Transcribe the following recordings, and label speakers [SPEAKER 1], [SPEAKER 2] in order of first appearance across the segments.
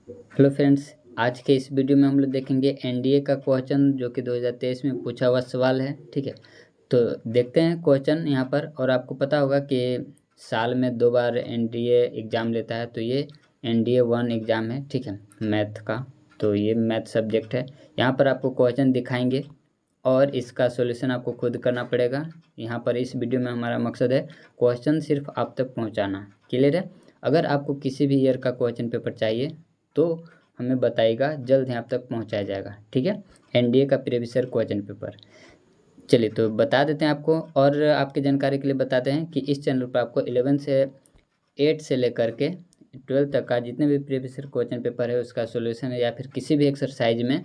[SPEAKER 1] Hello friends, आज के इस वीडियो में हम लोग देखेंगे एनडीए का क्वेश्चन जो कि 2023 में पूछा हुआ सवाल है। ठीक है, तो देखते हैं क्वेश्चन यहाँ पर। और आपको पता होगा कि साल में 2 बार एनडीए एग्ज़ाम लेता है, तो ये एनडीए 1 एग्ज़ाम है। ठीक है, मैथ का। तो ये मैथ सब्जेक्ट है। यहाँ पर आपको क्वेश्चन दिखाएंगे और इसका सॉल्यूशन आपको खुद करना पड़ेगा। यहाँ पर इस वीडियो में हमारा मकसद है क्वेश्चन सिर्फ आप तक पहुँचाना। क्लियर है? अगर आपको किसी भी ईयर का क्वेश्चन पेपर चाहिए तो हमें बताइएगा, जल्द ही आप तक पहुंचाया जाएगा। ठीक है, एनडीए का प्रीवियस ईयर क्वेश्चन पेपर। चलिए तो बता देते हैं आपको, और आपकी जानकारी के लिए बताते हैं कि इस चैनल पर आपको 11 से 8 से लेकर के 12 तक का जितने भी प्रीवियस ईयर क्वेश्चन पेपर है उसका सोल्यूशन है, या फिर किसी भी एक्सरसाइज में,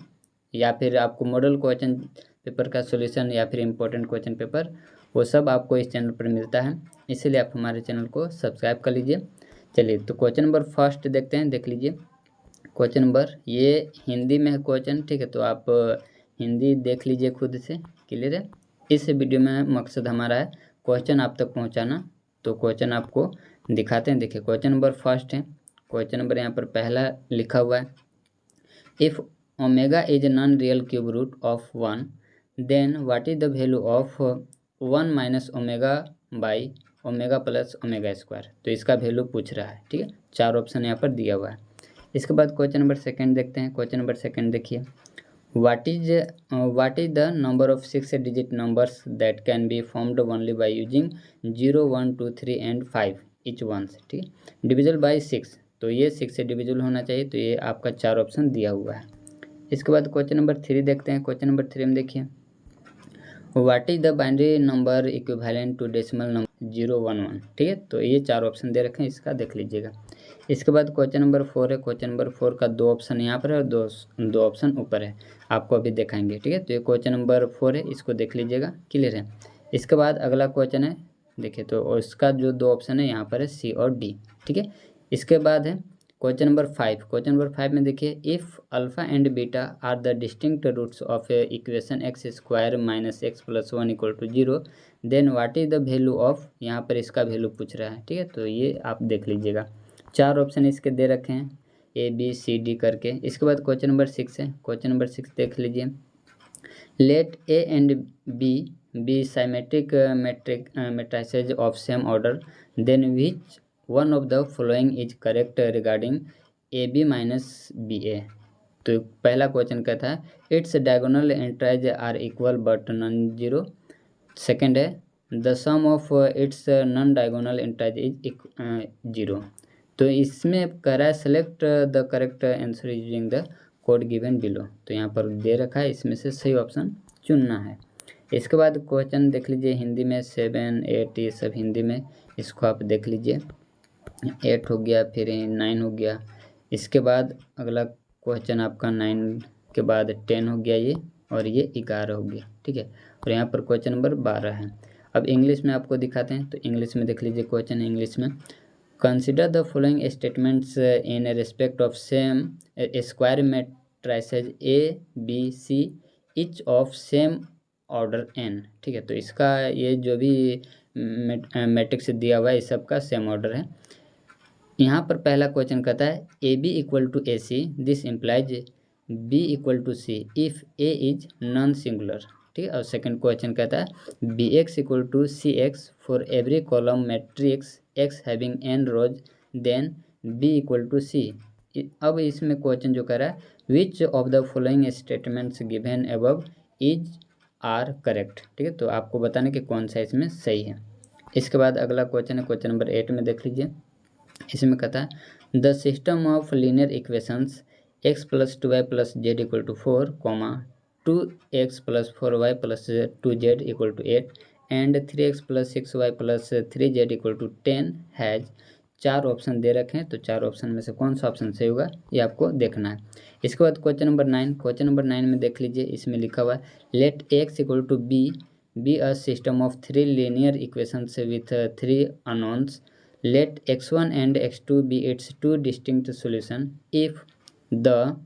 [SPEAKER 1] या फिर आपको मॉडल क्वेश्चन पेपर का सोल्यूशन, या फिर इम्पोर्टेंट क्वेश्चन पेपर, वो सब आपको इस चैनल पर मिलता है। इसीलिए आप हमारे चैनल को सब्सक्राइब कर लीजिए। चलिए तो क्वेश्चन नंबर फर्स्ट देखते हैं, देख लीजिए। क्वेश्चन नंबर, ये हिंदी में है क्वेश्चन। ठीक है, तो आप हिंदी देख लीजिए खुद से। क्लियर है? इस वीडियो में मकसद हमारा है क्वेश्चन आप तक पहुंचाना। तो क्वेश्चन आपको दिखाते हैं। देखिए क्वेश्चन नंबर फर्स्ट है। क्वेश्चन नंबर यहाँ पर पहला लिखा हुआ है, if omega is non real cube root of 1 then what is the value of 1 minus omega by omega plus omega square. तो इसका वैल्यू पूछ रहा है। ठीक है, 4 ऑप्शन यहाँ पर दिया हुआ है। इसके बाद क्वेश्चन नंबर सेकंड देखते हैं। क्वेश्चन नंबर सेकंड देखिए, what is the number of 6 digit numbers that can be formed only by using 0 1 2 3 and 5 each once. ठीक है, डिविजल बाय 6। तो ये 6 से डिविजल होना चाहिए। तो ये आपका 4 ऑप्शन दिया हुआ है। इसके बाद क्वेश्चन नंबर 3 देखते हैं। क्वेश्चन नंबर 3 में देखिए, what is the binary number equivalent to decimal number 011। ठीक है, तो ये 4 ऑप्शन दे रखे हैं, इसका देख लीजिएगा। इसके बाद क्वेश्चन नंबर 4 है। क्वेश्चन नंबर 4 का 2 ऑप्शन यहाँ पर है और दो ऑप्शन ऊपर है, आपको अभी दिखाएंगे। ठीक है, तो ये क्वेश्चन नंबर 4 है, इसको देख लीजिएगा। क्लियर है? इसके बाद अगला क्वेश्चन है, देखिए तो इसका जो 2 ऑप्शन है यहाँ पर है सी और डी। ठीक है, इसके बाद है क्वेश्चन नंबर 5। क्वेश्चन नंबर 5 में देखिए, if alpha and beta are the distinct roots of equation x square minus x plus 1 equal to 0 then what is the value of, यहाँ पर इसका वैल्यू पूछ रहा है। ठीक है, तो ये आप देख लीजिएगा। 4 ऑप्शन इसके दे रखे हैं, ए बी सी डी करके। इसके बाद क्वेश्चन नंबर 6 है। क्वेश्चन नंबर 6 देख लीजिए, let A and b symmetric matrices of same order then which one of the following is correct regarding a b minus b a. तो पहला क्वेश्चन कहता है it's diagonal entries are equal but non zero. Second है the sum of its non diagonal entries is 0। तो इसमें कह रहा है select the correct answer using the code given below. तो यहाँ पर दे रखा है, इसमें से सही ऑप्शन चुनना है। इसके बाद क्वेश्चन देख लीजिए हिंदी में, 7 8 ये सब हिंदी में, इसको आप देख लीजिए। 8 हो गया, फिर 9 हो गया। इसके बाद अगला क्वेश्चन आपका 9 के बाद 10 हो गया ये, और ये 11 हो गया। ठीक है, और यहाँ पर क्वेश्चन नंबर 12 है। अब इंग्लिश में आपको दिखाते हैं, तो इंग्लिश में देख लीजिए। क्वेश्चन इंग्लिश में, consider the following statements in respect of same square matrices A B C each of same order n. ठीक है, तो इसका ये जो भी मैट्रिक्स दिया हुआ है इस सब का सेम ऑर्डर है। यहाँ पर पहला क्वेश्चन कहता है a b equal to a c, this implies b equal to c if a is non singular. ठीक है, और सेकंड क्वेश्चन कहता है b x equal to c x for every column matrix x having n rows then b equal to c. अब इसमें question जो कह रहा है which of the following statements given above is are correct. ठीक है, तो आपको बताना कि कौन सा इसमें सही है। इसके बाद अगला क्वेश्चन है, क्वेश्चन नंबर 8 में देख लीजिए। इसमें कहता है the system of linear equations x plus 2y plus z equal to 4 comma 2x plus 4y plus 2z equal to 8 and 3x plus 6y plus 3z equal to 10 has. 4 option दे रखे हैं, तो 4 ऑप्शन में से कौन सा option सही होगा ये आपको देखना है। इसके बाद क्वेश्चन नंबर 9। क्वेश्चन नंबर 9 में देख लीजिए, इसमें लिखा हुआ है let x equal to be a system of 3 linear equations with 3 unknowns. Let x1 and x2 be its two distinct solution if the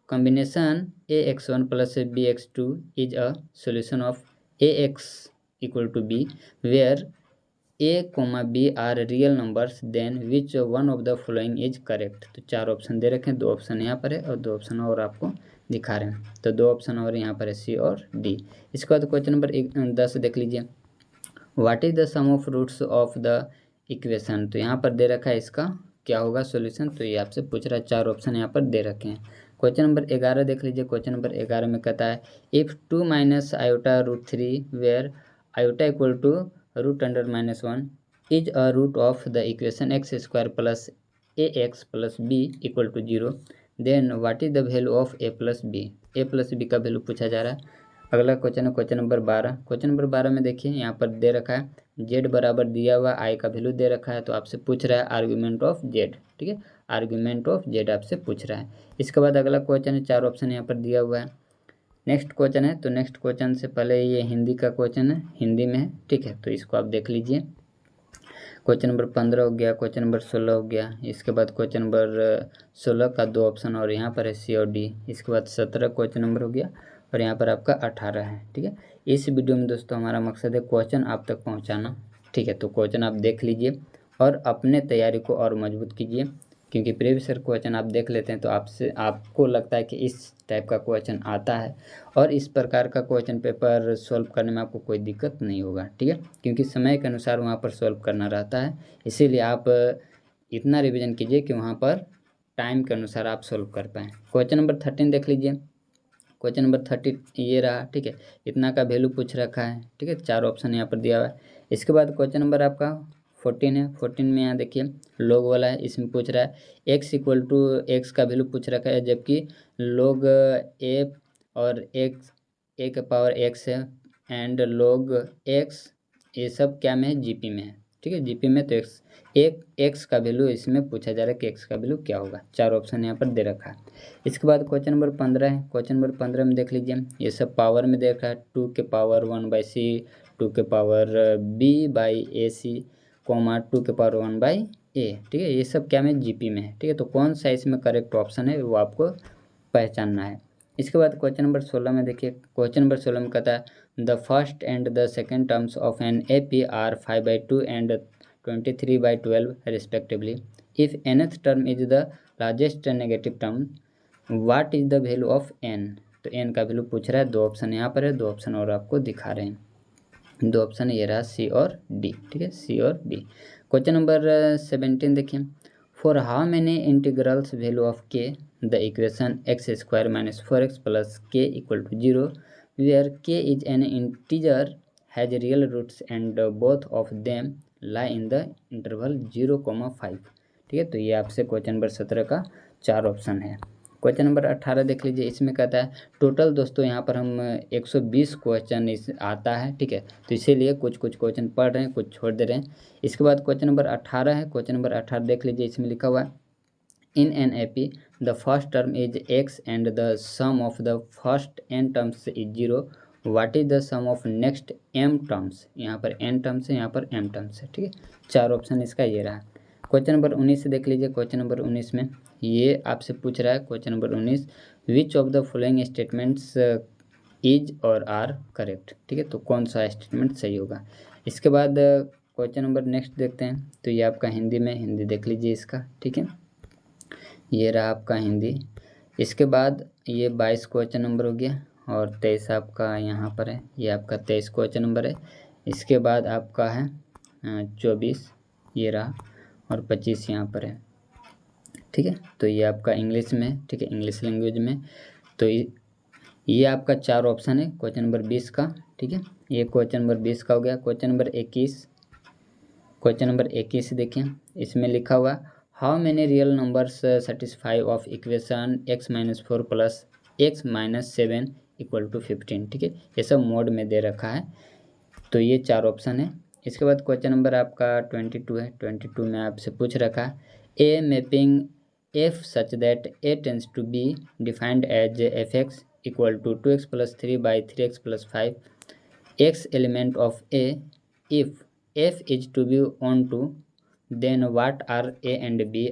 [SPEAKER 1] combination ax1 plus bx2 is a solution of ax equal to b, where A, B are real numbers then which one of the following is correct. तो 4 option दे रखे हैं, 2 option यहाँ पर है और 2 option और आपको दिखा रहे हैं। तो 2 ऑप्शन और यहाँ पर है सी और डी। इसके बाद क्वेश्चन नंबर 10 देख लीजिए, what is the sum of roots of the equation. तो यहाँ पर दे रखा है इसका क्या होगा सॉल्यूशन। तो ये आपसे पूछ रहा है, 4 ऑप्शन यहाँ पर दे रखे हैं। क्वेश्चन नंबर 11 देख लीजिए, क्वेश्चन नंबर 11 में कहता है if 2 minus iota root 3 where iota equal to root under minus 1 is a root of the equation x square plus a x plus b equal to 0 then what is the value of a plus b. A plus b का value पूछा जा रहा है। अगला question है question number 12। Question number 12 में देखिए यहाँ पर दे रखा है जेड बराबर दिया हुआ आई का वैल्यू दे रखा है। तो आपसे पूछ रहा है आर्ग्यूमेंट ऑफ जेड, ठीक है, आर्ग्यूमेंट ऑफ जेड आपसे पूछ रहा है। इसके बाद अगला क्वेश्चन है, 4 ऑप्शन यहाँ पर दिया हुआ है। नेक्स्ट क्वेश्चन है, तो नेक्स्ट क्वेश्चन से पहले ये हिंदी का क्वेश्चन है, हिंदी में है, ठीक है, तो इसको आप देख लीजिए। क्वेश्चन नंबर 15 हो गया, क्वेश्चन नंबर 16 हो गया। इसके बाद क्वेश्चन नंबर 16 का 2 ऑप्शन और यहाँ पर है सी और डी। इसके बाद 17 क्वेश्चन नंबर हो गया और यहाँ पर आपका 18 है, ठीक है। इस वीडियो में दोस्तों हमारा मकसद है क्वेश्चन आप तक पहुँचाना, ठीक है। तो क्वेश्चन आप देख लीजिए और अपने तैयारी को और मजबूत कीजिए, क्योंकि प्रीवियस ईयर क्वेश्चन आप देख लेते हैं तो आपको लगता है कि इस टाइप का क्वेश्चन आता है और इस प्रकार का क्वेश्चन पेपर सॉल्व करने में आपको कोई दिक्कत नहीं होगा, ठीक है, क्योंकि समय के अनुसार वहाँ पर सॉल्व करना रहता है। इसीलिए आप इतना रिवीजन कीजिए कि वहाँ पर टाइम के अनुसार आप सॉल्व कर पाएँ। क्वेश्चन नंबर 13 देख लीजिए, क्वेश्चन नंबर 30 ये रहा, ठीक है, इतना का वैल्यू पूछ रखा है, ठीक है, 4 ऑप्शन यहाँ पर दिया हुआ है। इसके बाद क्वेश्चन नंबर आपका 14 है। 14 में यहाँ देखिए लॉग वाला है, इसमें पूछ रहा है एक्स इक्वल टू एक्स का वैल्यू पूछ रखा है, जबकि लॉग ए और एक्स ए के पावर एक्स है एंड लॉग एक्स ये सब क्या में है, जीपी में है, ठीक है, जीपी में। तो एक्स का वैल्यू इसमें पूछा जा रहा है कि एक्स का वैल्यू क्या होगा। 4 ऑप्शन यहाँ पर दे रखा है। इसके बाद क्वेश्चन नंबर 15 है। क्वेश्चन नंबर 15 में देख लीजिए, ये सब पावर में दे रखा है 2 के पावर 1/c 2 के पावर b/ac कॉमा 2 के पावर 1/a, ठीक है, ये सब क्या में जीपी में है, ठीक है। तो कौन सा इसमें करेक्ट ऑप्शन है वो आपको पहचानना है। इसके बाद क्वेश्चन नंबर 16 में देखिए, क्वेश्चन नंबर 16 में कहता है the first and the second terms of an AP are 5/2 and 23/12 respectively. If nth term is the largest negative term, what is the value of n? तो n का value पूछ रहा है। 2 ऑप्शन यहाँ पर है, 2 ऑप्शन और आपको दिखा रहे हैं। 2 ऑप्शन ये रहा सी और डी, ठीक है, सी और डी। क्वेश्चन नंबर 17 देखिए, for how many integrals value of k the equation x square minus 4x plus k equal to 0 where k is an integer has real roots and both of them lie in the interval 0,5, ठीक है। तो ये आपसे question number 17 का 4 option है। Question number 18 देख लीजिए, इसमें कहता है टोटल दोस्तों यहाँ पर हम 120 क्वेश्चन इस आता है, ठीक है, तो इसीलिए कुछ क्वेश्चन पढ़ रहे हैं, कुछ छोड़ दे रहे हैं। इसके बाद क्वेश्चन नंबर 18 है। क्वेश्चन नंबर 18 देख लीजिए, इसमें लिखा हुआ है in an AP the first term is x and the sum of the first n terms is 0 what is the sum of next m terms. यहाँ पर n टर्म्स है, यहाँ पर m टर्म्स है, ठीक है। 4 ऑप्शन इसका ये रहा। क्वेश्चन नंबर 19 से देख लीजिए, क्वेश्चन नंबर 19 में ये आपसे पूछ रहा है, question number 19 which of the following statements is और आर करेक्ट, ठीक है, तो कौन सा स्टेटमेंट सही होगा। इसके बाद क्वेश्चन नंबर नेक्स्ट देखते हैं, तो ये आपका हिंदी में, हिंदी देख लीजिए इसका, ठीक है, ये रहा आपका हिंदी। इसके बाद ये 22 क्वेश्चन नंबर हो गया और 23 आपका यहाँ पर है, ये आपका 23 क्वेश्चन नंबर है। इसके बाद आपका है 24 ये रहा और 25 यहाँ पर है, ठीक है। तो ये आपका इंग्लिश में, ठीक है, इंग्लिश लैंग्वेज में। तो ये आपका 4 ऑप्शन है क्वेश्चन नंबर 20 का, ठीक है, ये क्वेश्चन नंबर 20 का हो गया। क्वेश्चन नंबर 21, क्वेश्चन नंबर 21 देखिए, इसमें लिखा हुआ how many real numbers satisfy of equation x-4 plus x-7 equal to 15, ठीक है, ये सब मोड में दे रखा है। तो ये 4 ऑप्शन है। इसके बाद क्वेश्चन नंबर आपका 22 है। 22 में आपसे पूछ रखा a mapping f such that A tends to B defined as fx equal to 2x plus 3/3x plus 5 x element of A if f is to be onto then what are A and B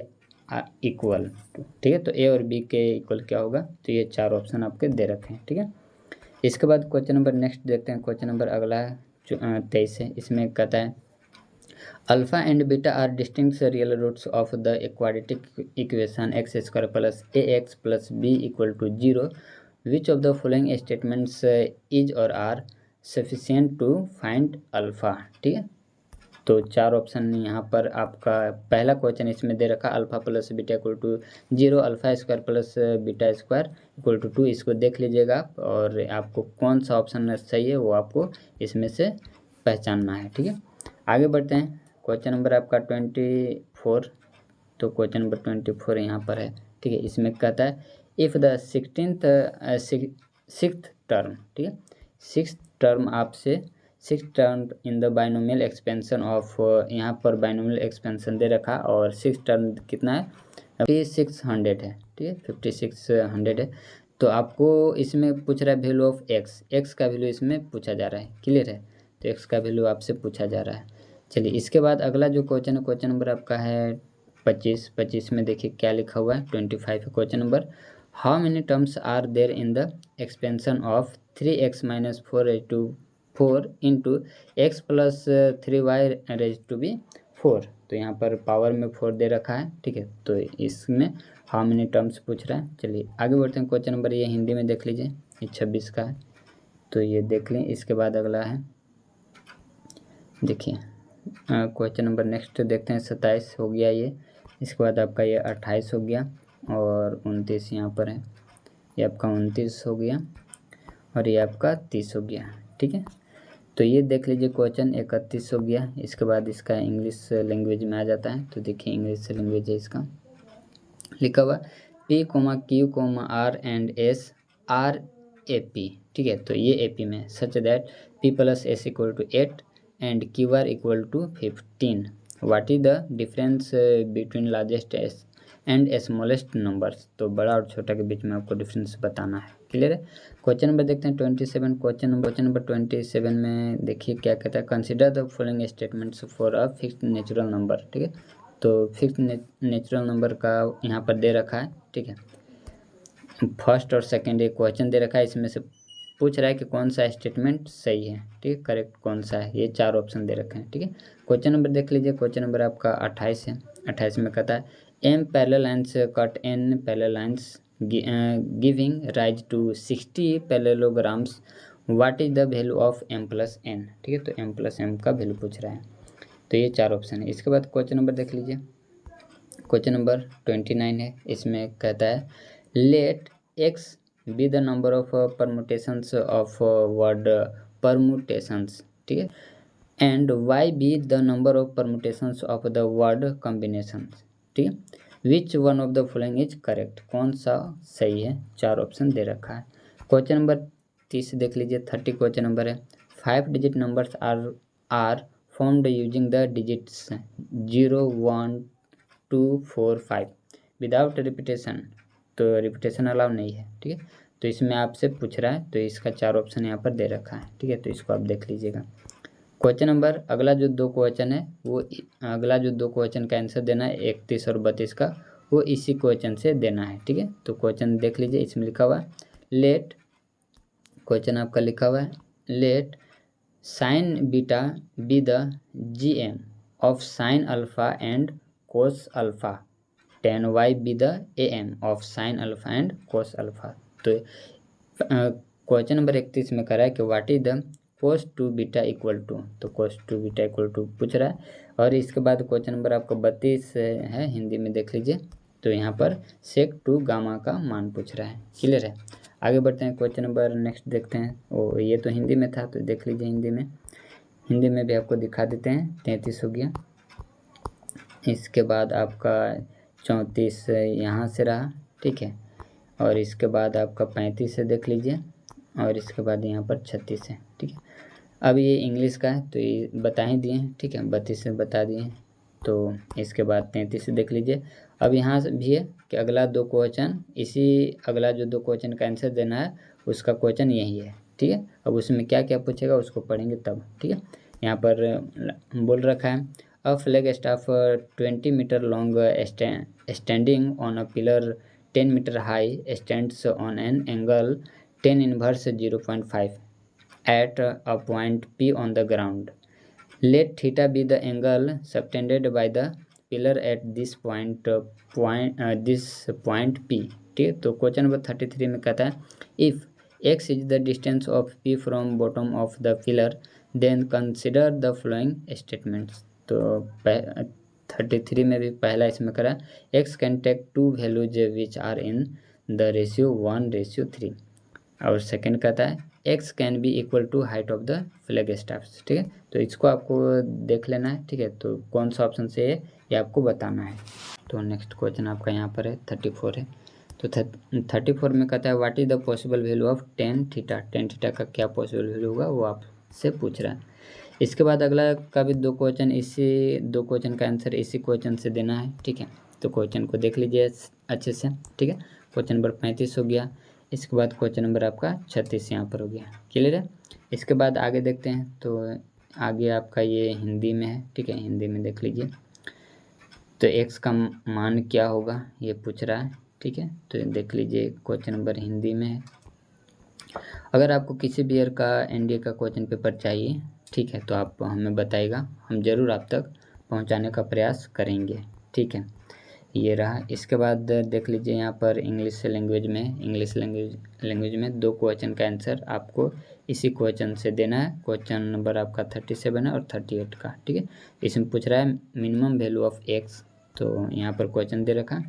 [SPEAKER 1] equal to, ठीक है, तो ए और B के equal क्या होगा। तो ये 4 option आपके दे रखे हैं, ठीक है। इसके बाद क्वेश्चन नंबर नेक्स्ट देखते हैं। क्वेश्चन नंबर अगला है 23 है। इसमें कहता है alpha and beta are distinct real roots of the quadratic equation x square plus a x plus b equal to 0। Which of the following statements is और are sufficient to find alpha. ठीक है, तो 4 option यहाँ पर आपका पहला question इसमें दे रखा alpha plus beta equal to 0, alpha square plus beta square equal to 2। इसको देख लीजिएगा आप, और आपको कौन सा ऑप्शन सही है वो आपको इसमें से पहचानना है। ठीक है, आगे बढ़ते हैं। क्वेश्चन नंबर आपका 24। तो क्वेश्चन नंबर 24 यहाँ पर है। ठीक है, इसमें कहता है इफ़ द 6th टर्म, ठीक है, 6th टर्म आपसे 6th term in the binomial expansion of, यहाँ पर बाइनोमियल एक्सपेंशन दे रखा और 6th टर्म कितना है 5600 है। ठीक है, 5600 है। तो आपको इसमें पूछ रहा है वैल्यू ऑफ एक्स का वैल्यू इसमें पूछा जा रहा है। क्लियर है, तो एक्स का वैल्यू आपसे पूछा जा रहा है। चलिए, इसके बाद अगला जो क्वेश्चन है, क्वेश्चन नंबर आपका है 25 में देखिए क्या लिखा हुआ है। 25 question number, how many terms are there in the expansion of 3x minus 4 into x plus 3y raise to be 4। तो यहाँ पर पावर में 4 दे रखा है। ठीक है, तो इसमें हाउ मेनी टर्म्स पूछ रहा है। चलिए आगे बढ़ते हैं। क्वेश्चन नंबर ये हिंदी में देख लीजिए, ये 26 का है, तो ये देख लें। इसके बाद अगला है, देखिए क्वेश्चन नंबर नेक्स्ट देखते हैं। 27 हो गया ये, इसके बाद आपका ये 28 हो गया और 29 यहाँ पर है, ये आपका 29 हो गया और ये आपका 30 हो गया। ठीक है, तो ये देख लीजिए क्वेश्चन 31 हो गया। इसके बाद इसका इंग्लिश लैंग्वेज में आ जाता है। तो देखिए इंग्लिश लैंग्वेज है इसका लिखा हुआ P, Q, R and S are A P. ठीक है, तो ये AP में such that P plus S equal to 8 and QR equal to 15। What is the difference between largest S and smallest numbers. तो बड़ा और छोटा के बीच में आपको डिफरेंस बताना है। क्लियर है। क्वेश्चन नंबर देखते हैं 27। क्वेश्चन नंबर 27 में देखिए क्या कहता है, consider the following statements for a fixed natural number. ठीक है, तो फिक्स्ड नेचुरल नंबर का यहाँ पर दे रखा है। ठीक है, फर्स्ट और सेकंड एक क्वेश्चन दे रखा है, इसमें से पूछ रहा है कि कौन सा स्टेटमेंट सही है। ठीक है, करेक्ट कौन सा है, ये 4 ऑप्शन दे रखे हैं। ठीक है, क्वेश्चन नंबर देख लीजिए। क्वेश्चन नंबर आपका 28 है। 28 में कहता है M parallel lines cut N parallel lines giving rise to 60 parallelograms. What is the value of M plus N। ठीक है, तो M प्लस M का वैल्यू पूछ रहा है। तो ये 4 ऑप्शन है। इसके बाद क्वेश्चन नंबर देख लीजिए। क्वेश्चन नंबर 29 है। इसमें कहता है let x be the number of permutations of word permutations. ठीक है, and y be the number of permutations of the word combinations. ठीक है, which one of the following is correct, कौन सा सही है। 4 ऑप्शन दे रखा है। क्वेश्चन नंबर 30 देख लीजिए। 30 क्वेश्चन नंबर है 5 digit numbers are formed using the digits 0, 1, 2, 4, 5 without repetition. तो रिपीटेशन अलाउ नहीं है। ठीक है, तो इसमें आपसे पूछ रहा है, तो इसका 4 ऑप्शन यहाँ पर दे रखा है। ठीक है, तो इसको आप देख लीजिएगा। क्वेश्चन नंबर अगला जो 2 क्वेश्चन है वो अगला जो 2 क्वेश्चन का आंसर देना है 31 और 32 का, वो इसी क्वेश्चन से देना है। ठीक है, तो क्वेश्चन देख लीजिए। इसमें लिखा हुआ है लेट, क्वेश्चन आपका लिखा हुआ है let sine beta be the GM of sine alpha and cos alpha, tan y be the AM of sine alpha and cos alpha. तो क्वेश्चन नंबर 31 में कह रहा है कि what is the cos two beta equal to, तो cos two beta equal to पूछ रहा है। और इसके बाद क्वेश्चन नंबर आपका 32 है, हिंदी में देख लीजिए। तो यहाँ पर सेक टू गामा का मान पूछ रहा है। क्लियर है। आगे बढ़ते हैं। क्वेश्चन नंबर नेक्स्ट देखते हैं। ओ ये तो हिंदी में था, तो देख लीजिए हिंदी में भी आपको दिखा देते हैं। 33 हो गया। इसके बाद आपका 34 यहाँ से रहा। ठीक है, और इसके बाद आपका 35 से देख लीजिए, और इसके बाद यहाँ पर 36 है। ठीक है, अब ये इंग्लिश का है तो ये बता ही दिए हैं। ठीक है, 32 से बता दिए हैं। तो इसके बाद 33 से देख लीजिए। अब यहाँ से भी है कि अगला 2 क्वेश्चन अगला जो 2 क्वेश्चन का आंसर देना है उसका क्वेश्चन यही है। ठीक है, अब उसमें क्या क्या पूछेगा उसको पढ़ेंगे तब। ठीक है, यहाँ पर बोल रखा है a flag staff 20 metre long standing on a pillar 10 metre high stands on an angle 10 inverse 0.5 at a point P on the ground. Let theta be the angle subtended by the pillar at this point P. ठीक है, तो question number 33 में कहता है if x is the distance of p from bottom of the pillar then consider the following statements. तो 33 में भी पहला इसमें करा x can take two values which are in the ratio 1:3, और सेकंड कहता है x can be equal to height of the flag staffs. ठीक है, तो इसको आपको देख लेना है। ठीक है, तो कौन सा ऑप्शन से है ये आपको बताना है। तो नेक्स्ट क्वेश्चन आपका यहाँ पर है 34 है। तो 34 में कहता है what is the possible value of tan theta. Tan theta का क्या पॉसिबल वैल्यू होगा वो आपसे पूछ रहा है। इसके बाद अगला का भी दो क्वेश्चन का आंसर इसी क्वेश्चन से देना है। ठीक है, तो क्वेश्चन को देख लीजिए अच्छे से। ठीक है, क्वेश्चन नंबर 35 हो गया। इसके बाद क्वेश्चन नंबर आपका 36 यहाँ पर हो गया। क्लियर है। इसके बाद आगे देखते हैं। तो आगे आपका ये हिंदी में है। ठीक है, हिंदी में देख लीजिए। तो x का मान क्या होगा ये पूछ रहा है। ठीक है, तो देख लीजिए क्वेश्चन नंबर हिंदी में है। अगर आपको किसी भी ईयर का एनडीए का क्वेश्चन पेपर चाहिए, ठीक है, तो आप हमें बताइएगा, हम ज़रूर आप तक पहुंचाने का प्रयास करेंगे। ठीक है, ये रहा। इसके बाद देख लीजिए यहाँ पर इंग्लिश लैंग्वेज में दो क्वेश्चन का आंसर आपको इसी क्वेश्चन से देना है। क्वेश्चन नंबर आपका 37 है और 38 का। ठीक है, इसमें पूछ रहा है मिनिमम वैल्यू ऑफ एक्स। तो यहाँ पर क्वेश्चन दे रखा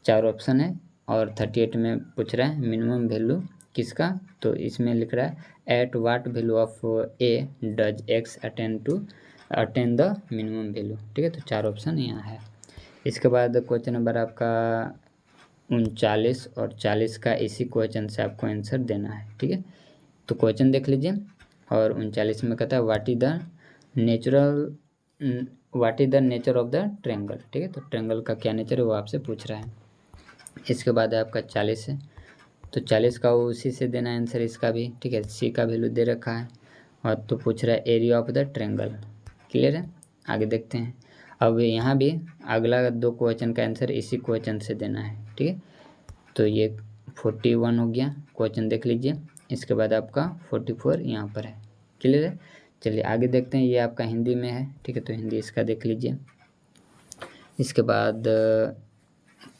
[SPEAKER 1] 4 ऑप्शन है, और 38 में पूछ रहा है मिनिमम वैल्यू किसका। तो इसमें लिख रहा है at what value of A does x attain the minimum value. ठीक है, तो 4 ऑप्शन यहाँ है। इसके बाद क्वेश्चन नंबर आपका 39 और 40 का इसी क्वेश्चन से आपको आंसर देना है। ठीक है, तो क्वेश्चन देख लीजिए। और 39 में कहता है what is the nature of the triangle. ठीक है, तो ट्रायंगल का क्या नेचर है वो आपसे पूछ रहा है। इसके बाद है आपका 40 है। तो 40 का उसी से देना आंसर इसका भी। ठीक है, सी का वैल्यू दे रखा है, और तो पूछ रहा है area of the triangle. Clear है। आगे देखते हैं। अब यहाँ भी अगला दो क्वेश्चन का आंसर इसी क्वेश्चन से देना है। ठीक है, तो ये 41 हो गया। क्वेश्चन देख लीजिए। इसके बाद आपका 44 यहाँ पर है। क्लियर है। चलिए आगे देखते हैं। ये आपका हिंदी में है। ठीक है, तो हिंदी इसका देख लीजिए। इसके बाद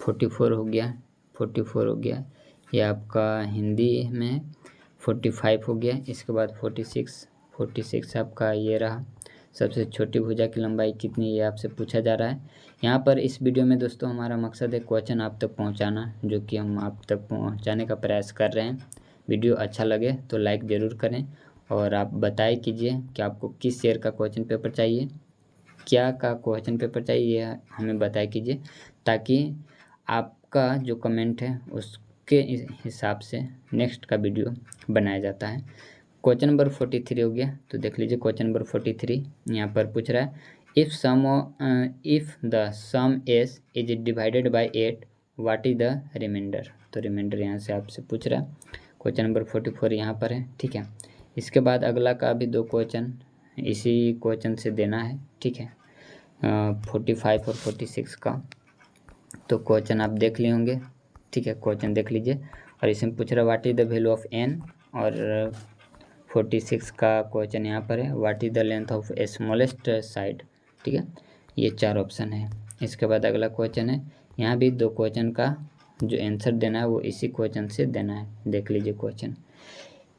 [SPEAKER 1] 44 हो गया। ये आपका हिंदी में 45 हो गया। इसके बाद 46 आपका ये रहा। सबसे छोटी भुजा की लंबाई कितनी ये आपसे पूछा जा रहा है। यहाँ पर इस वीडियो में दोस्तों हमारा मकसद है क्वेश्चन आप तक पहुँचाना, जो कि हम आप तक पहुँचाने का प्रयास कर रहे हैं। वीडियो अच्छा लगे तो लाइक ज़रूर करें, और आप बताए कीजिए कि आपको किस ईयर का क्वेश्चन पेपर चाहिए, क्या का क्वेश्चन पेपर चाहिए, ये हमें बताया कीजिए, ताकि आपका जो कमेंट है उसके हिसाब से नेक्स्ट का वीडियो बनाया जाता है। क्वेश्चन नंबर 43 हो गया। तो देख लीजिए क्वेश्चन नंबर 43 यहाँ पर पूछ रहा है if the sum S is divided by 8 what is the remainder. तो रिमाइंडर यहाँ से आपसे पूछ रहा है। क्वेश्चन नंबर 44 यहाँ पर है। ठीक है, इसके बाद अगला का भी दो क्वेश्चन इसी क्वेश्चन से देना है। ठीक है, 45 और 46 का। तो क्वेश्चन आप देख लिए होंगे। ठीक है, क्वेश्चन देख लीजिए। और इसमें पूछ रहा है what is the value of N, और 46 का क्वेश्चन यहाँ पर है what is the length of a smallest side. ठीक है, ये 4 ऑप्शन है। इसके बाद अगला क्वेश्चन है। यहाँ भी दो क्वेश्चन का जो आंसर देना है वो इसी क्वेश्चन से देना है। देख लीजिए क्वेश्चन।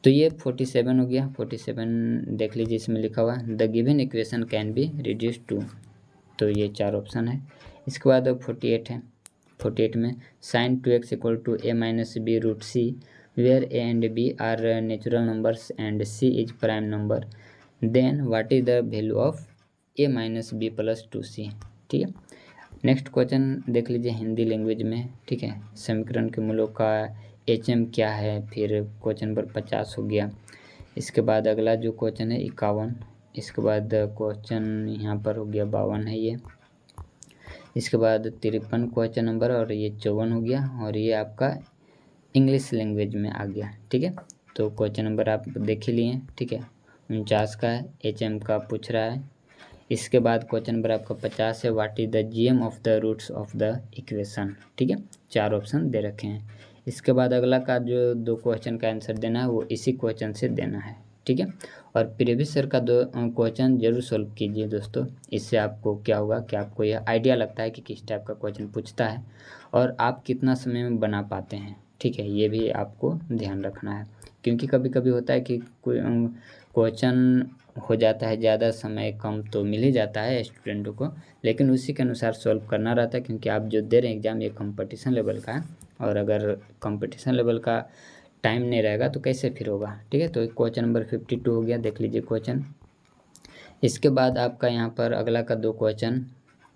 [SPEAKER 1] तो ये 47 हो गया। 47 देख लीजिए, इसमें लिखा हुआ the given equation can be reduce to. तो ये 4 ऑप्शन है। इसके बाद 48 है। 48 में sin 2x equal to a minus B root C where a and b are natural numbers and c is prime number, then what is the value of a minus B plus 2c। ठीक है, next question देख लीजिए Hindi language में। ठीक है, समीकरण के मूलों का HM क्या है। फिर क्वेश्चन नंबर 50 हो गया। इसके बाद अगला जो क्वेश्चन है 51। इसके बाद क्वेश्चन यहाँ पर हो गया 52 है ये। इसके बाद 53 क्वेश्चन नंबर, और ये 54 हो गया। और ये आपका इंग्लिश लैंग्वेज में आ गया। ठीक है, तो क्वेश्चन नंबर आप देख ही लिए। ठीक है, 49 का है, HM का पूछ रहा है। इसके बाद क्वेश्चन नंबर आपका 50 है what is the GM of the roots of the equation. ठीक है, 4 ऑप्शन दे रखे हैं। इसके बाद अगला का जो दो क्वेश्चन का आंसर देना है वो इसी क्वेश्चन से देना है। ठीक है। और प्रीवियस ईयर का 2 क्वेश्चन जरूर सोल्व कीजिए दोस्तों। इससे आपको क्या होगा कि आपको यह आइडिया लगता है कि किस टाइप का क्वेश्चन पूछता है और आप कितना समय में बना पाते हैं, ठीक है। ये भी आपको ध्यान रखना है, क्योंकि कभी कभी होता है कि क्वेश्चन हो जाता है ज़्यादा समय कम तो मिल ही जाता है स्टूडेंटों को, लेकिन उसी के अनुसार सॉल्व करना रहता है, क्योंकि आप जो दे रहे हैं एग्ज़ाम ये कंपटीशन लेवल का है, और अगर कंपटीशन लेवल का टाइम नहीं रहेगा तो कैसे फिर होगा, ठीक है। तो क्वेश्चन नंबर 52 हो गया, देख लीजिए क्वेश्चन। इसके बाद आपका यहाँ पर अगला का 2 क्वेश्चन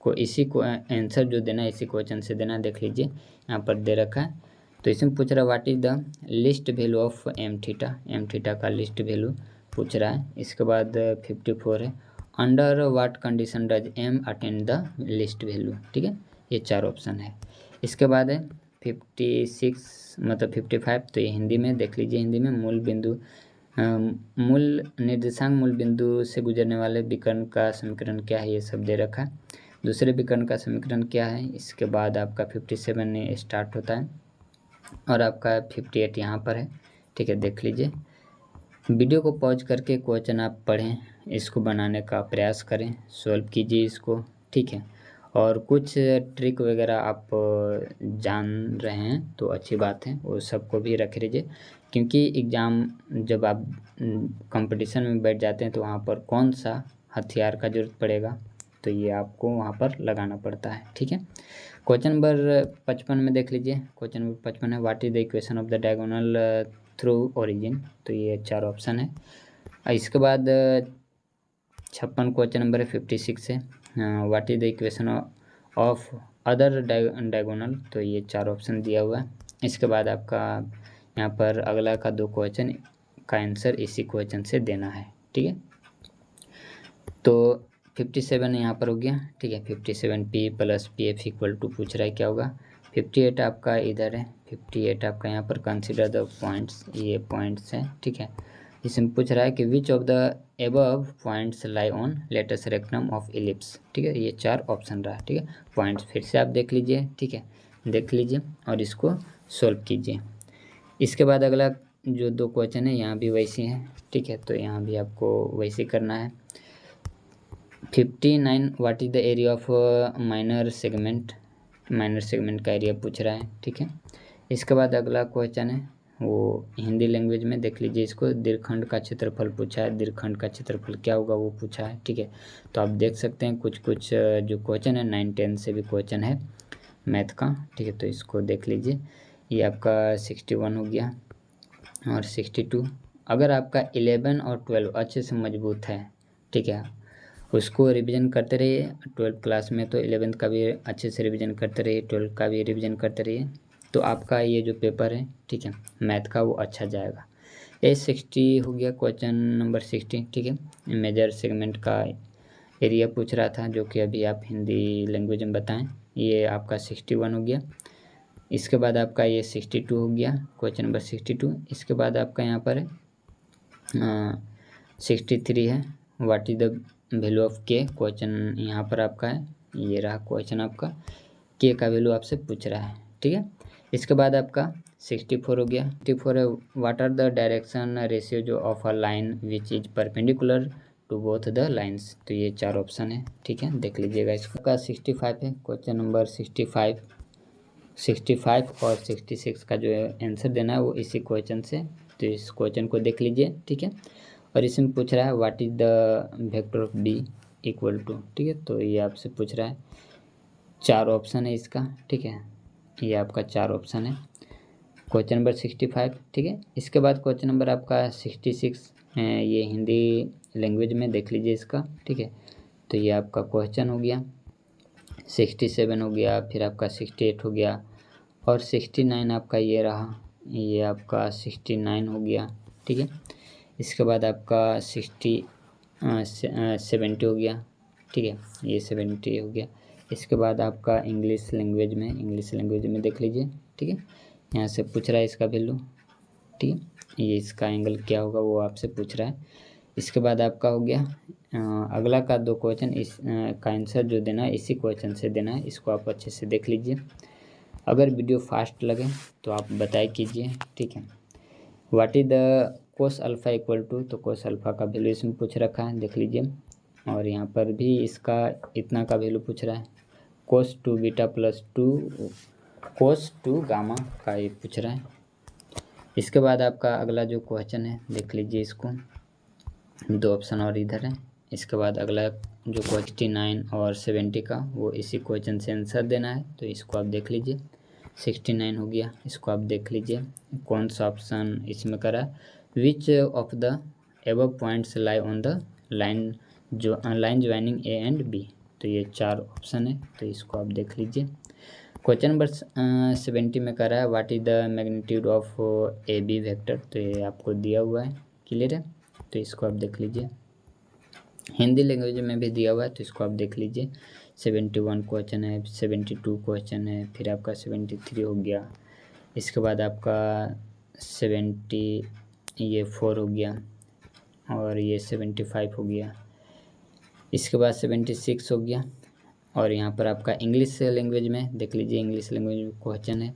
[SPEAKER 1] को इसी को आंसर जो देना है इसी क्वेश्चन से देना, देख लीजिए यहाँ पर दे रखा है। तो इसमें पूछ रहा है what is the least value of M theta का लिस्ट वैल्यू पूछ रहा है। इसके बाद 54 है, under what condition does M attend the least value, ठीक है। ये 4 ऑप्शन है। इसके बाद है 56 मतलब 55, तो ये हिंदी में देख लीजिए। हिंदी में मूल बिंदु मूल निर्देशांक मूल बिंदु से गुजरने वाले विकर्ण का समीकरण क्या है, ये सब दे रखा है। दूसरे विकर्ण का समीकरण क्या है। इसके बाद आपका 57 स्टार्ट होता है और आपका 58 यहाँ पर है, ठीक है। देख लीजिए, वीडियो को पॉज करके क्वेश्चन आप पढ़ें, इसको बनाने का प्रयास करें, सॉल्व कीजिए इसको, ठीक है। और कुछ ट्रिक वगैरह आप जान रहे हैं तो अच्छी बात है, वो सबको भी रख लीजिए, क्योंकि एग्ज़ाम जब आप कंपटीशन में बैठ जाते हैं तो वहाँ पर कौन सा हथियार का ज़रूरत पड़ेगा, तो ये आपको वहाँ पर लगाना पड़ता है, ठीक है। क्वेश्चन नंबर 55 में देख लीजिए। क्वेश्चन नंबर 55 है, what is the equation of the diagonal through origin, तो ये 4 ऑप्शन है। इसके बाद 56 क्वेश्चन नंबर है 56 है, what is the equation of other diagonal, तो ये 4 ऑप्शन दिया हुआ है। इसके बाद आपका यहाँ पर अगला का 2 क्वेश्चन का आंसर इसी क्वेश्चन से देना है, ठीक है। तो 57 यहाँ पर हो गया, ठीक है। 57 P + PF = पूछ रहा है क्या होगा। 58 आपका इधर है, 58 आपका यहाँ पर कंसिडर द पॉइंट्स, ये पॉइंट्स हैं, ठीक है। इसमें पूछ रहा है कि विच of the above points lie on latus rectum of ellipse, ठीक है। ये 4 ऑप्शन रहा, ठीक है। पॉइंट्स फिर से आप देख लीजिए, ठीक है, देख लीजिए और इसको सोल्व कीजिए। इसके बाद अगला जो 2 क्वेश्चन है यहाँ भी वैसे हैं, ठीक है। तो यहाँ भी आपको वैसे करना है। 59 what is the area of minor segment का एरिया पूछ रहा है, ठीक है। इसके बाद अगला क्वेश्चन है वो हिंदी लैंग्वेज में, देख लीजिए इसको। दीर्घखंड का क्षेत्रफल पूछा है, दीर्घखंड का क्षेत्रफल क्या होगा वो पूछा है, ठीक है। तो आप देख सकते हैं कुछ जो क्वेश्चन है 9-10 से भी क्वेश्चन है मैथ का, ठीक है। तो इसको देख लीजिए, ये आपका 61 हो गया और 62। अगर आपका 11 और 12 अच्छे से मजबूत है, ठीक है, उसको रिवीजन करते रहिए। 12th क्लास में तो 11th का भी अच्छे से रिवीजन करते रहिए, 12th का भी रिवीजन करते रहिए, तो आपका ये जो पेपर है, ठीक है, मैथ का वो अच्छा जाएगा। ये 60 हो गया, क्वेश्चन नंबर 60, ठीक है। मेजर सेगमेंट का एरिया पूछ रहा था, जो कि अभी आप हिंदी लैंग्वेज में बताएं। ये आपका 61 हो गया। इसके बाद आपका ये 62 हो गया, क्वेश्चन नंबर 62। इसके बाद आपका यहाँ पर है 63 है, what is the value of के, क्वेश्चन यहाँ पर आपका है, ये रहा क्वेश्चन आपका, के का वैल्यू आपसे पूछ रहा है, ठीक है। इसके बाद आपका 64 हो गया। 64 है, what are the direction ratio जो of a line which is perpendicular to both the lines, तो ये 4 ऑप्शन है, ठीक है, देख लीजिएगा। इसका 65 है, क्वेश्चन नंबर 65 और 66 का जो आंसर देना है वो इसी क्वेश्चन से, तो इस क्वेश्चन को देख लीजिए, ठीक है। और इसमें पूछ रहा है what is the vector of B =, ठीक है। तो ये आपसे पूछ रहा है, 4 ऑप्शन है इसका, ठीक है, ये आपका 4 ऑप्शन है, क्वेश्चन नंबर 65, ठीक है। इसके बाद क्वेश्चन नंबर आपका 66 है, ये हिंदी लैंग्वेज में देख लीजिए इसका, ठीक है। तो ये आपका क्वेश्चन हो गया, 67 हो गया, फिर आपका 68 हो गया और 69 आपका ये रहा, ये आपका 69 हो गया, ठीक है। इसके बाद आपका 70 हो गया, ठीक है, ये 70 हो गया। इसके बाद आपका इंग्लिश लैंग्वेज में देख लीजिए, ठीक है, यहाँ से पूछ रहा है इसका वैल्यू, ठीक है, ये इसका एंगल क्या होगा वो आपसे पूछ रहा है। इसके बाद आपका हो गया अगला का 2 क्वेश्चन, इस का आंसर जो देना है इसी क्वेश्चन से देना है, इसको आप अच्छे से देख लीजिए। अगर वीडियो फास्ट लगे तो आप बताए कीजिए, ठीक है। What is the cos alpha equal to, तो कोस अल्फ़ा का वैल्यू इसमें पूछ रखा है, देख लीजिए। और यहाँ पर भी इसका इतना का वैल्यू पूछ रहा है, कोस 2 बीटा प्लस 2 कोस 2 गामा का ये पूछ रहा है। इसके बाद आपका अगला जो क्वेश्चन है देख लीजिए, इसको 2 ऑप्शन और इधर है। इसके बाद अगला जो 69 और 70 का वो इसी क्वेश्चन से आंसर देना है, तो इसको आप देख लीजिए। 69 हो गया, इसको आप देख लीजिए कौन सा ऑप्शन इसमें करा है, which of the above points lie on the line line joining A and B, तो ये 4 ऑप्शन है, तो इसको आप देख लीजिए। क्वेश्चन नंबर 70 में करा है, what is the magnitude of A B vector, तो ये आपको दिया हुआ है, क्लियर है, तो इसको आप देख लीजिए। हिंदी लैंग्वेज में भी दिया हुआ है, तो इसको आप देख लीजिए। 71 क्वेश्चन है, 72 क्वेश्चन है, फिर आपका 73 हो गया, इसके बाद आपका 74 हो गया, और ये 75 हो गया, इसके बाद 76 हो गया। और यहाँ पर आपका इंग्लिश लैंग्वेज में देख लीजिए, इंग्लिश लैंग्वेज में क्वेश्चन है,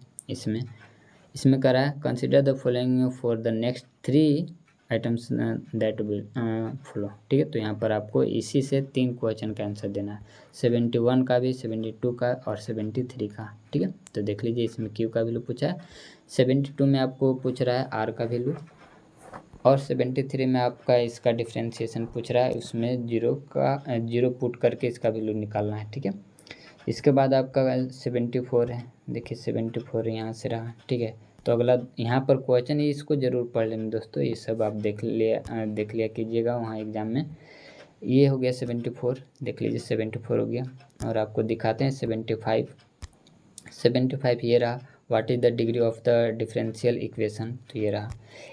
[SPEAKER 1] इसमें करा है, consider the following for the next 3 items that will follow, ठीक है। तो यहाँ पर आपको इसी से 3 क्वेश्चन का आंसर देना है, 71 का भी, 72 का और 73 का, ठीक है। तो देख लीजिए, इसमें क्यू का वैल्यू पूछा है, 72 में आपको पूछ रहा है आर का वैल्यू, और 73 में आपका इसका डिफ्रेंशिएशन पूछ रहा है, उसमें जीरो पुट करके इसका वैल्यू निकालना है, ठीक है। इसके बाद आपका 74 है, देखिए 74 यहाँ से रहा, ठीक है। तो अगला यहाँ पर क्वेश्चन ही इसको ज़रूर पढ़ लेना दोस्तों, ये सब आप देख लिया कीजिएगा वहाँ एग्जाम में। ये हो गया 74, देख लीजिए 74 हो गया, और आपको दिखाते हैं 75 ये रहा, what is the degree of the differential equation, तो ये रहा।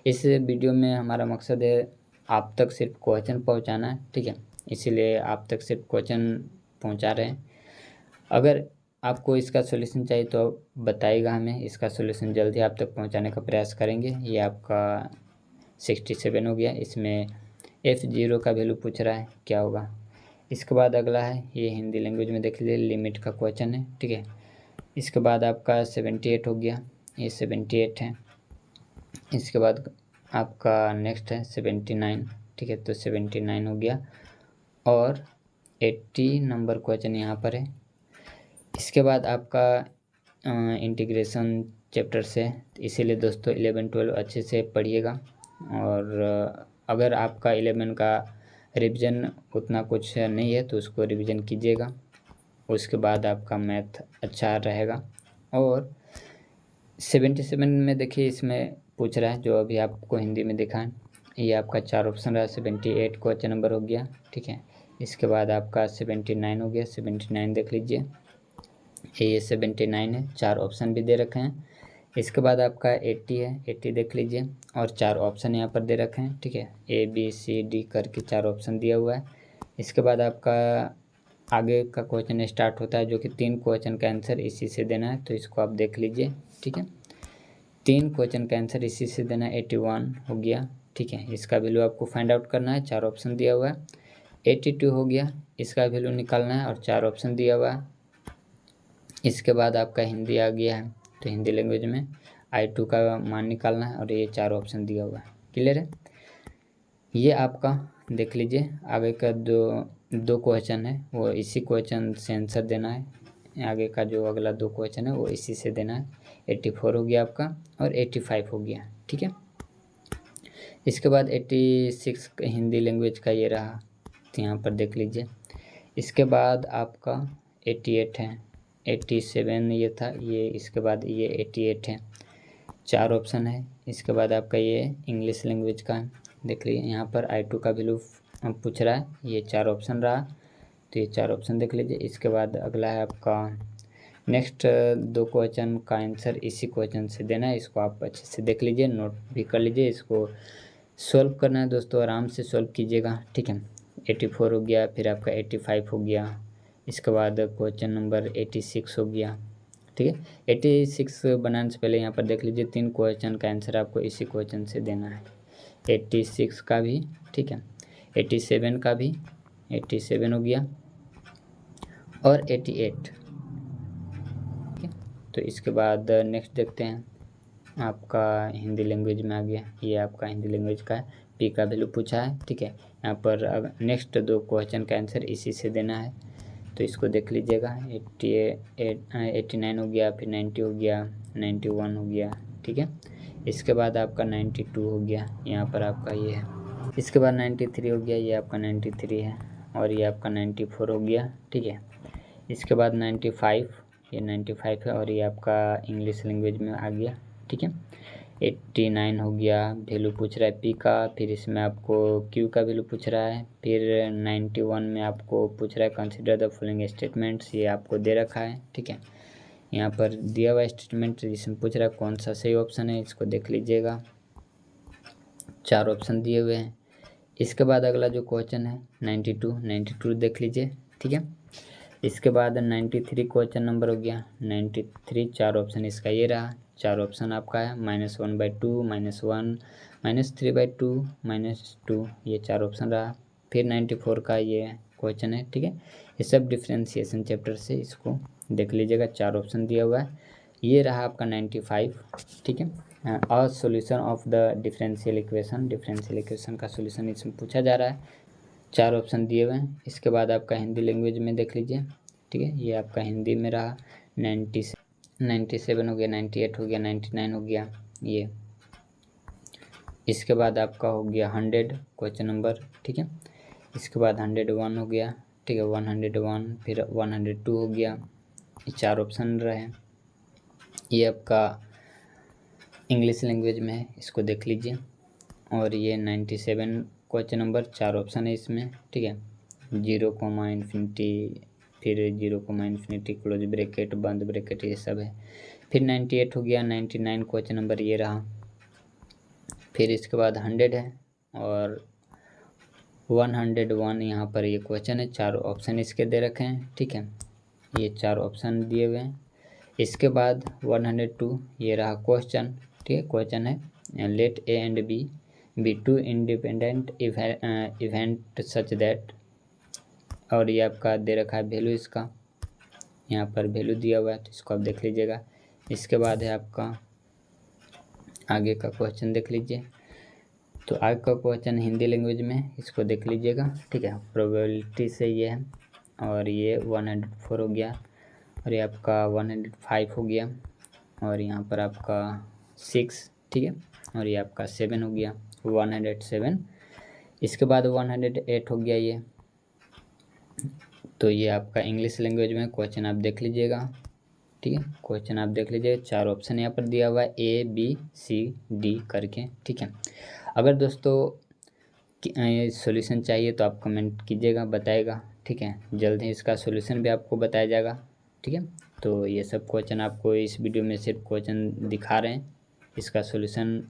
[SPEAKER 1] इस वीडियो में हमारा मकसद है आप तक सिर्फ क्वेश्चन पहुंचाना है, ठीक है, इसीलिए आप तक सिर्फ क्वेश्चन पहुंचा रहे हैं। अगर आपको इसका सॉल्यूशन चाहिए तो बताइएगा हमें, इसका सॉल्यूशन जल्दी आप तक पहुंचाने का प्रयास करेंगे। ये आपका 67 हो गया, इसमें F0 का वैल्यू पूछ रहा है, क्या होगा। इसके बाद अगला है, ये हिंदी लैंग्वेज में देख लीजिए, लिमिट का क्वेश्चन है, ठीक है। इसके बाद आपका 78 हो गया, ये 78 है। इसके बाद आपका नेक्स्ट है 79, ठीक है, तो 79 हो गया, और 80 नंबर क्वेश्चन यहाँ पर है। इसके बाद आपका इंटीग्रेशन चैप्टर से, इसीलिए दोस्तों 11 12 अच्छे से पढ़िएगा, और अगर आपका 11 का रिवीजन उतना कुछ नहीं है तो उसको रिवीजन कीजिएगा, उसके बाद आपका मैथ अच्छा रहेगा। और 77 में देखिए, इसमें पूछ रहा है जो अभी आपको हिंदी में दिखा है, ये आपका 4 ऑप्शन रहा, 78 क्वेश्चन नंबर हो गया, ठीक है। इसके बाद आपका 79 हो गया, 79 देख लीजिए, ये 79 है, 4 ऑप्शन भी दे रखे हैं। इसके बाद आपका 80 है, 80 देख लीजिए, और 4 ऑप्शन यहाँ पर दे रखे हैं, ठीक है, ABCD करके 4 ऑप्शन दिया हुआ है। इसके बाद आपका आगे का क्वेश्चन स्टार्ट होता है, जो कि 3 क्वेश्चन का आंसर इसी से देना है, तो इसको आप देख लीजिए, ठीक है। 3 क्वेश्चन का आंसर इसी से देना है, 81 हो गया, ठीक है। इसका वैल्यू आपको फाइंड आउट करना है, 4 ऑप्शन दिया हुआ है। 82 हो गया, इसका वैल्यू निकालना है, और 4 ऑप्शन दिया हुआ है। इसके बाद आपका हिंदी आ गया है, तो हिंदी लैंग्वेज में I2 का मान निकालना है, और ये 4 ऑप्शन दिया हुआ है, क्लियर है। ये आपका देख लीजिए, आगे का दो क्वेश्चन है वो इसी क्वेश्चन से आंसर देना है, आगे का जो अगला 2 क्वेश्चन है वो इसी से देना है। 84 हो गया आपका, और 85 हो गया, ठीक है। इसके बाद 86 हिंदी लैंग्वेज का ये रहा, तो यहाँ पर देख लीजिए। इसके बाद आपका 88 है, 87 ये था, ये इसके बाद ये 88 है, 4 ऑप्शन है। इसके बाद आपका ये इंग्लिश लैंग्वेज का देख लीजिए, यहाँ पर I2 का वैल्यू पूछ रहा है, ये 4 ऑप्शन रहा, तो ये 4 ऑप्शन देख लीजिए। इसके बाद अगला है आपका नेक्स्ट 2 क्वेश्चन का आंसर इसी क्वेश्चन से देना है, इसको आप अच्छे से देख लीजिए, नोट भी कर लीजिए। इसको सॉल्व करना है दोस्तों, आराम से सॉल्व कीजिएगा, ठीक है। 84 हो गया, फिर आपका 85 हो गया, इसके बाद क्वेश्चन नंबर 86 हो गया, ठीक है। 86 बनाने से पहले यहाँ पर देख लीजिए, 3 क्वेश्चन का आंसर आपको इसी क्वेश्चन से देना है, 86 का भी, ठीक है, 87 का भी, 87 हो गया, और 88, ठीक है। तो इसके बाद नेक्स्ट देखते हैं, आपका हिंदी लैंग्वेज में आ गया, ये आपका हिंदी लैंग्वेज का है, पी का वैल्यू पूछा है, ठीक है। यहाँ पर नेक्स्ट 2 क्वेश्चन का आंसर इसी से देना है, तो इसको देख लीजिएगा। 89 हो गया, फिर 90 हो गया, 91 हो गया, ठीक है। इसके बाद आपका 92 हो गया, यहाँ पर आपका ये है। इसके बाद 93 हो गया, ये आपका 93 है, और ये आपका 94 हो गया, ठीक है। इसके बाद 95, ये 95 है, और ये आपका इंग्लिश लैंग्वेज में आ गया, ठीक है। 89 हो गया, वैल्यू पूछ रहा है पी का, फिर इसमें आपको क्यू का वैल्यू पूछ रहा है, फिर 91 में आपको पूछ रहा है कंसिडर द फॉलोइंग स्टेटमेंट्स, ये आपको दे रखा है, ठीक है। यहाँ पर दिया हुआ स्टेटमेंट जिसमें पूछ रहा है कौन सा सही ऑप्शन है, इसको देख लीजिएगा। 4 ऑप्शन दिए हुए हैं। इसके बाद अगला जो क्वेश्चन है 92 देख लीजिए, ठीक है। इसके बाद 93 क्वेश्चन नंबर हो गया। 93 4 ऑप्शन इसका ये रहा, 4 ऑप्शन आपका है, -1/2, -1, -3/2, -2, ये 4 ऑप्शन रहा। फिर 94 का ये क्वेश्चन है, ठीक है। ये सब डिफ्रेंशिएशन चैप्टर से, इसको देख लीजिएगा, 4 ऑप्शन दिया हुआ है। ये रहा आपका 95, ठीक है। और solution of the differential equation का सॉल्यूशन इसमें पूछा जा रहा है, 4 ऑप्शन दिए हुए हैं। इसके बाद आपका हिंदी लैंग्वेज में देख लीजिए, ठीक है। ये आपका हिंदी में रहा 97 हो गया, 98 हो गया, 99 हो गया ये। इसके बाद आपका हो गया 100 क्वेश्चन नंबर, ठीक है। इसके बाद 101 हो गया, ठीक है, 101, फिर 102 हो गया, ये 4 ऑप्शन रहे। ये आपका इंग्लिश लैंग्वेज में है, इसको देख लीजिए। और ये 97 क्वेश्चन नंबर, 4 ऑप्शन है इसमें, ठीक है। 0, इन्फिनिटी, फिर 0, इन्फिनिटी, क्लोज ब्रैकेट, बंद ब्रैकेट, ये सब है। फिर 98 हो गया, 99 क्वेश्चन नंबर ये रहा। फिर इसके बाद 100 है, और 101 यहाँ पर ये क्वेश्चन है, 4 ऑप्शन इसके दे रखे हैं, ठीक है। ये 4 ऑप्शन दिए हुए हैं। इसके बाद 102 ये रहा क्वेश्चन, ठीक है। क्वेश्चन है let A and B two independent event such that, और ये आपका दे रखा है वैल्यू इसका, यहाँ पर वैल्यू दिया हुआ है, तो इसको आप देख लीजिएगा। इसके बाद है आपका आगे का क्वेश्चन देख लीजिए। तो आगे का क्वेश्चन हिंदी लैंग्वेज में, इसको देख लीजिएगा, ठीक है। प्रोबेबिलिटी से ये है, और ये 104 हो गया, और ये आपका 105 हो गया, और यहाँ पर आपका 6, ठीक है, और ये आपका 7 हो गया, 107। इसके बाद 108 हो गया ये। तो ये आपका इंग्लिश लैंग्वेज में क्वेश्चन आप देख लीजिएगा, ठीक है। क्वेश्चन आप देख लीजिए, 4 ऑप्शन यहाँ पर दिया हुआ है, A B C D करके, ठीक है। अगर दोस्तों सॉल्यूशन चाहिए तो आप कमेंट कीजिएगा, बताएगा, ठीक है। जल्द ही इसका सॉल्यूशन भी आपको बताया जाएगा, ठीक है। तो ये सब क्वेश्चन आपको इस वीडियो में सिर्फ क्वेश्चन दिखा रहे हैं, इसका सॉल्यूशन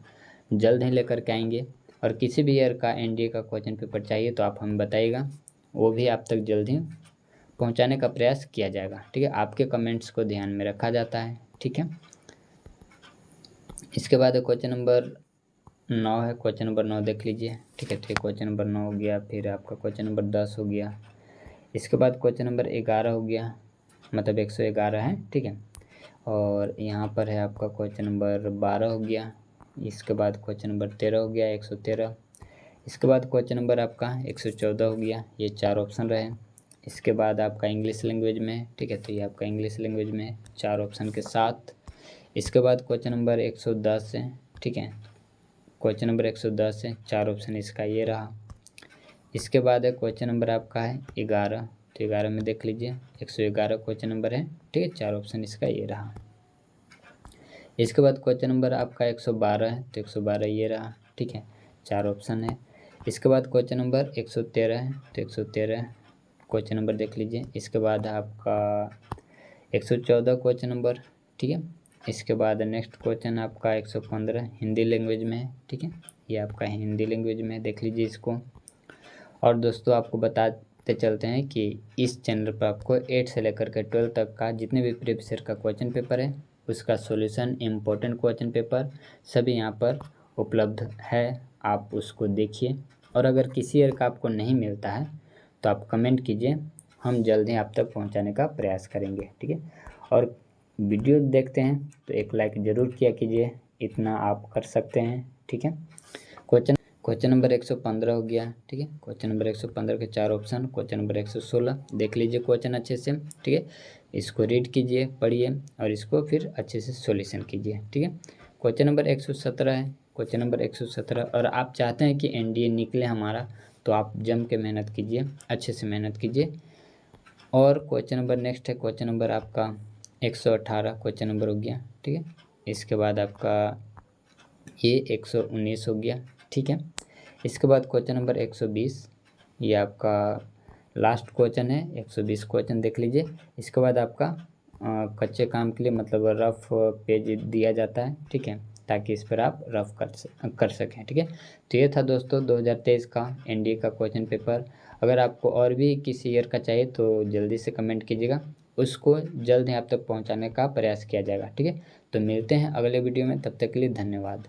[SPEAKER 1] जल्द ही लेकर के आएंगे। और किसी भी ईयर का NDA का क्वेश्चन पेपर चाहिए तो आप हमें बताइएगा, वो भी आप तक जल्द ही पहुंचाने का प्रयास किया जाएगा, ठीक है। आपके कमेंट्स को ध्यान में रखा जाता है, ठीक है। इसके बाद क्वेश्चन नंबर 9 है, क्वेश्चन नंबर 9 देख लीजिए, ठीक है। ठीक, क्वेश्चन नंबर 9 हो गया। फिर आपका क्वेश्चन नंबर 10 हो गया। इसके बाद क्वेश्चन नंबर 11 हो गया, मतलब 111 है, ठीक है। और यहाँ पर है आपका क्वेश्चन नंबर 12 हो गया। इसके बाद क्वेश्चन नंबर 13 हो गया, 113। इसके बाद क्वेश्चन नंबर आपका 114 हो गया, ये 4 ऑप्शन रहे। इसके बाद आपका इंग्लिश लैंग्वेज में, ठीक है, तो ये आपका इंग्लिश लैंग्वेज में 4 ऑप्शन के साथ। इसके बाद क्वेश्चन नंबर 110 है, ठीक है। क्वेश्चन नंबर 110 है, 4 ऑप्शन इसका ये रहा। इसके बाद है क्वेश्चन नंबर आपका है 11, तो 11 में देख लीजिए, 111 क्वेश्चन नंबर है, ठीक है। 4 ऑप्शन इसका ये रहा। इसके बाद क्वेश्चन नंबर आपका 112 है, तो 112 ये रहा, ठीक है, 4 ऑप्शन है। इसके बाद क्वेश्चन नंबर 113 है, तो 113 क्वेश्चन नंबर देख लीजिए। इसके बाद आपका 114 क्वेश्चन नंबर, ठीक है। इसके बाद नेक्स्ट क्वेश्चन आपका 115 हिंदी लैंग्वेज में है, ठीक है। ये आपका हिंदी लैंग्वेज में, देख लीजिए इसको। और दोस्तों आपको बताते चलते हैं कि इस चैनल पर आपको 8 से लेकर के 12 तक का जितने भी प्रीवियस ईयर का क्वेश्चन पेपर है उसका सॉल्यूशन, इम्पोर्टेंट क्वेश्चन पेपर सभी यहाँ पर उपलब्ध है, आप उसको देखिए। और अगर किसी ईयर का आपको नहीं मिलता है तो आप कमेंट कीजिए, हम जल्द ही आप तक पहुँचाने का प्रयास करेंगे, ठीक है। और वीडियो देखते हैं तो एक लाइक ज़रूर किया कीजिए, इतना आप कर सकते हैं, ठीक है। क्वेश्चन नंबर 115 हो गया, ठीक है। क्वेश्चन नंबर 115 के 4 ऑप्शन। क्वेश्चन नंबर 116 देख लीजिए क्वेश्चन अच्छे से, ठीक है। इसको रीड कीजिए, पढ़िए और इसको फिर अच्छे से सॉल्यूशन कीजिए, ठीक है। क्वेश्चन नंबर 117 है, क्वेश्चन नंबर 117। और आप चाहते हैं कि एनडीए निकले हमारा, तो आप जम के मेहनत कीजिए, अच्छे से मेहनत कीजिए। और क्वेश्चन नंबर नेक्स्ट है, क्वेश्चन नंबर आपका 118 क्वेश्चन नंबर हो गया, ठीक है। इसके बाद आपका ये 119 हो गया, ठीक है। इसके बाद क्वेश्चन नंबर 120, ये आपका लास्ट क्वेश्चन है। 120 क्वेश्चन देख लीजिए। इसके बाद आपका कच्चे काम के लिए मतलब रफ पेज दिया जाता है, ठीक है, ताकि इस पर आप रफ कर सकें, ठीक है। तो ये था दोस्तों 2023 का एनडीए का क्वेश्चन पेपर। अगर आपको और भी किसी ईयर का चाहिए तो जल्दी से कमेंट कीजिएगा, उसको जल्द ही आप तक पहुंचाने का प्रयास किया जाएगा, ठीक है। तो मिलते हैं अगले वीडियो में, तब तक के लिए धन्यवाद।